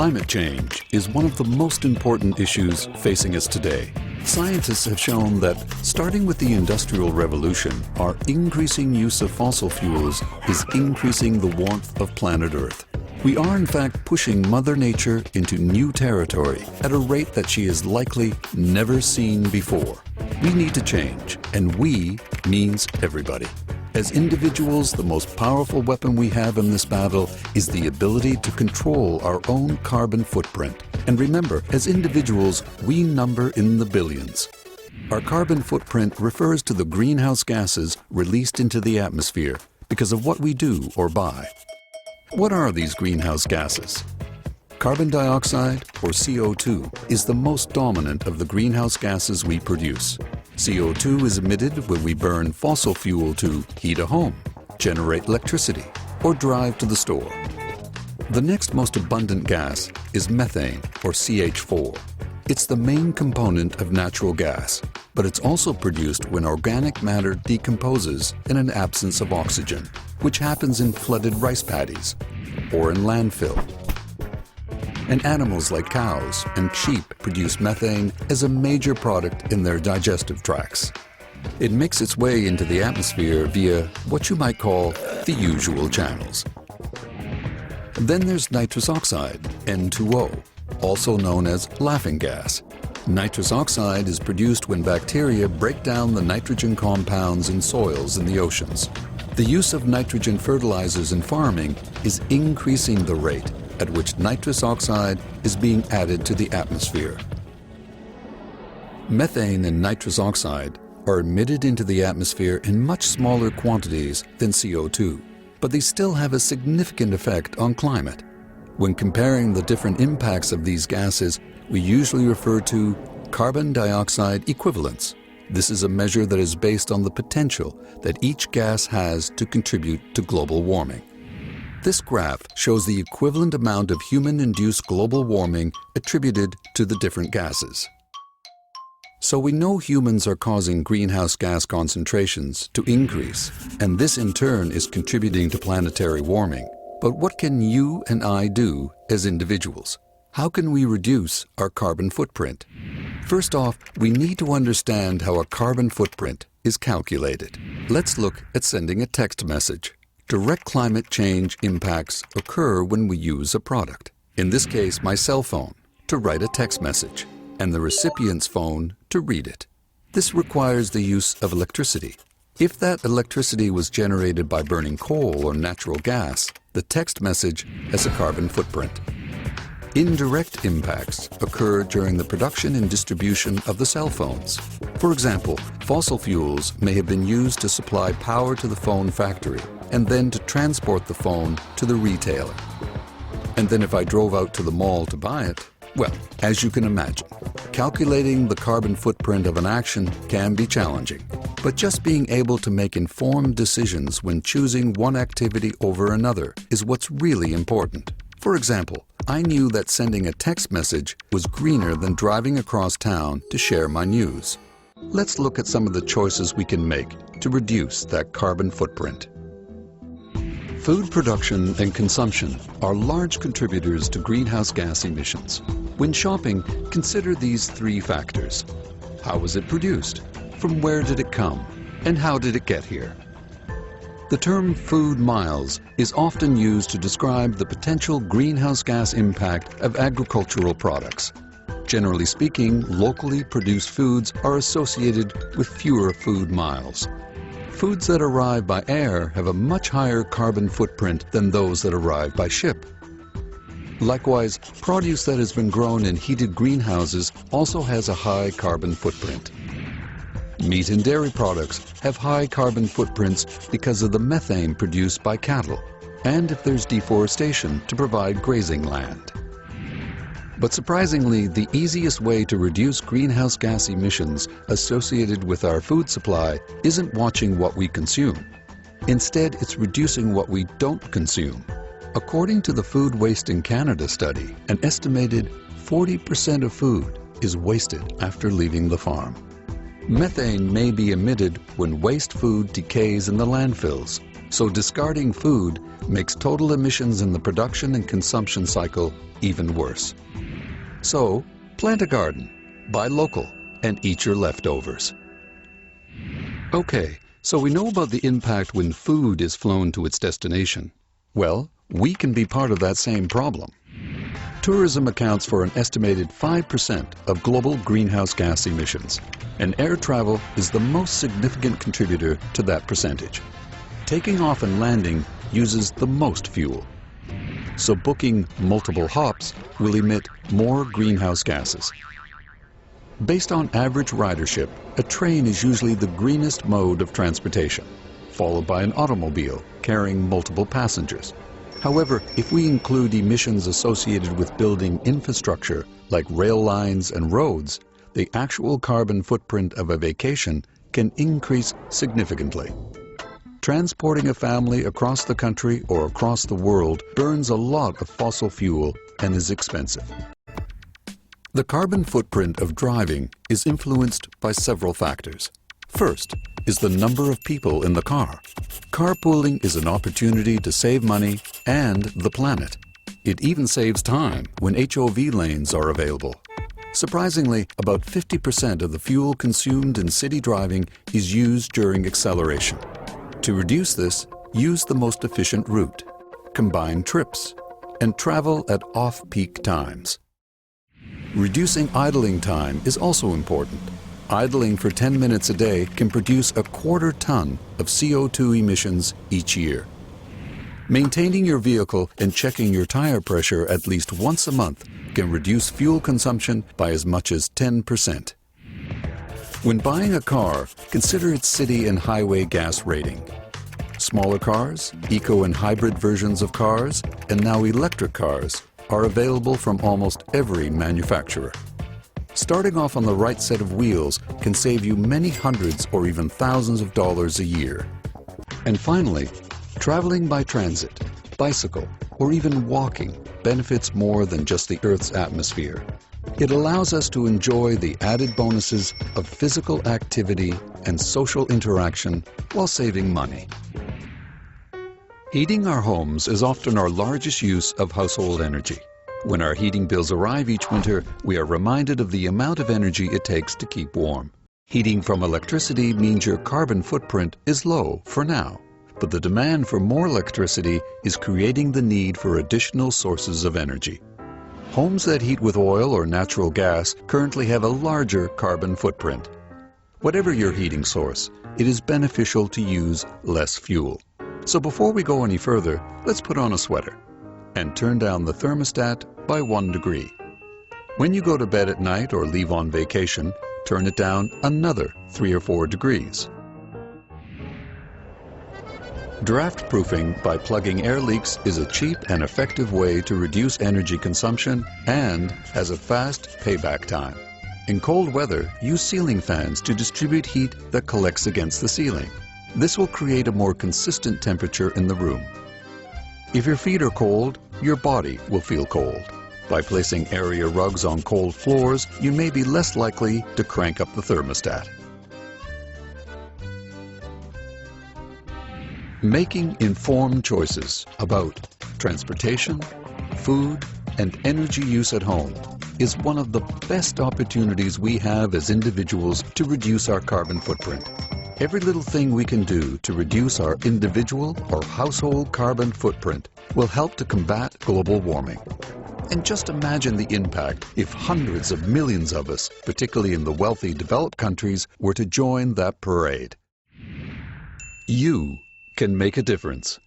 Climate change is one of the most important issues facing us today. Scientists have shown that, starting with the Industrial Revolution, our increasing use of fossil fuels is increasing the warmth of planet Earth. We are in fact pushing Mother Nature into new territory at a rate that she has likely never seen before. We need to change, and we means everybody. As individuals, the most powerful weapon we have in this battle is the ability to control our own carbon footprint. And remember, as individuals, we number in the billions. Our carbon footprint refers to the greenhouse gases released into the atmosphere because of what we do or buy. What are these greenhouse gases? Carbon dioxide, or CO2, is the most dominant of the greenhouse gases we produce. CO2 is emitted when we burn fossil fuel to heat a home, generate electricity, or drive to the store. The next most abundant gas is methane, or CH4. It's the main component of natural gas, but it's also produced when organic matter decomposes in an absence of oxygen, which happens in flooded rice paddies or in landfill. And animals like cows and sheep produce methane as a major product in their digestive tracts. It makes its way into the atmosphere via what you might call the usual channels. Then there's nitrous oxide, N2O, also known as laughing gas. Nitrous oxide is produced when bacteria break down the nitrogen compounds in soils in the oceans. The use of nitrogen fertilizers in farming is increasing the rate at which nitrous oxide is being added to the atmosphere. Methane and nitrous oxide are emitted into the atmosphere in much smaller quantities than CO2, but they still have a significant effect on climate. When comparing the different impacts of these gases, we usually refer to carbon dioxide equivalence. This is a measure that is based on the potential that each gas has to contribute to global warming. This graph shows the equivalent amount of human-induced global warming attributed to the different gases. So we know humans are causing greenhouse gas concentrations to increase, and this in turn is contributing to planetary warming. But what can you and I do as individuals? How can we reduce our carbon footprint? First off, we need to understand how a carbon footprint is calculated. Let's look at sending a text message. Direct climate change impacts occur when we use a product, in this case my cell phone, to write a text message, and the recipient's phone to read it. This requires the use of electricity. If that electricity was generated by burning coal or natural gas, the text message has a carbon footprint. Indirect impacts occur during the production and distribution of the cell phones. For example, fossil fuels may have been used to supply power to the phone factory and then to transport the phone to the retailer. And then if I drove out to the mall to buy it, well, as you can imagine, calculating the carbon footprint of an action can be challenging. But just being able to make informed decisions when choosing one activity over another is what's really important. For example, I knew that sending a text message was greener than driving across town to share my news. Let's look at some of the choices we can make to reduce that carbon footprint. Food production and consumption are large contributors to greenhouse gas emissions. When shopping, consider these three factors. How was it produced? From where did it come? And how did it get here? The term food miles is often used to describe the potential greenhouse gas impact of agricultural products. Generally speaking, locally produced foods are associated with fewer food miles. Foods that arrive by air have a much higher carbon footprint than those that arrive by ship. Likewise, produce that has been grown in heated greenhouses also has a high carbon footprint. Meat and dairy products have high carbon footprints because of the methane produced by cattle, and if there's deforestation to provide grazing land. But surprisingly, the easiest way to reduce greenhouse gas emissions associated with our food supply isn't watching what we consume. Instead, it's reducing what we don't consume. According to the Food Waste in Canada study, an estimated 40% of food is wasted after leaving the farm. Methane may be emitted when waste food decays in the landfills, so discarding food makes total emissions in the production and consumption cycle even worse. So, plant a garden, buy local, and eat your leftovers. Okay, so we know about the impact when food is flown to its destination. Well, we can be part of that same problem. Tourism accounts for an estimated 5% of global greenhouse gas emissions, and air travel is the most significant contributor to that percentage. Taking off and landing uses the most fuel, so booking multiple hops will emit more greenhouse gases. Based on average ridership, a train is usually the greenest mode of transportation, followed by an automobile carrying multiple passengers. However, if we include emissions associated with building infrastructure like rail lines and roads, the actual carbon footprint of a vacation can increase significantly. Transporting a family across the country or across the world burns a lot of fossil fuel and is expensive. The carbon footprint of driving is influenced by several factors. First is the number of people in the car. Carpooling is an opportunity to save money and the planet. It even saves time when HOV lanes are available. Surprisingly, about 50% of the fuel consumed in city driving is used during acceleration. To reduce this, use the most efficient route, combine trips, and travel at off-peak times. Reducing idling time is also important. Idling for 10 minutes a day can produce a quarter ton of CO2 emissions each year. Maintaining your vehicle and checking your tire pressure at least once a month can reduce fuel consumption by as much as 10%. When buying a car, consider its city and highway gas rating. Smaller cars, eco and hybrid versions of cars, and now electric cars are available from almost every manufacturer. Starting off on the right set of wheels can save you many hundreds or even thousands of dollars a year. And finally, traveling by transit, bicycle, or even walking benefits more than just the Earth's atmosphere. It allows us to enjoy the added bonuses of physical activity and social interaction while saving money. Heating our homes is often our largest use of household energy. When our heating bills arrive each winter, we are reminded of the amount of energy it takes to keep warm. Heating from electricity means your carbon footprint is low for now, but the demand for more electricity is creating the need for additional sources of energy. Homes that heat with oil or natural gas currently have a larger carbon footprint. Whatever your heating source, it is beneficial to use less fuel. So before we go any further, let's put on a sweater and turn down the thermostat by 1 degree. When you go to bed at night or leave on vacation, turn it down another 3 or 4 degrees. Draft proofing by plugging air leaks is a cheap and effective way to reduce energy consumption and has a fast payback time. In cold weather, use ceiling fans to distribute heat that collects against the ceiling. This will create a more consistent temperature in the room. If your feet are cold, your body will feel cold. By placing area rugs on cold floors, you may be less likely to crank up the thermostat. Making informed choices about transportation, food, and energy use at home is one of the best opportunities we have as individuals to reduce our carbon footprint. Every little thing we can do to reduce our individual or household carbon footprint will help to combat global warming. And just imagine the impact if hundreds of millions of us, particularly in the wealthy developed countries, were to join that parade. You can make a difference.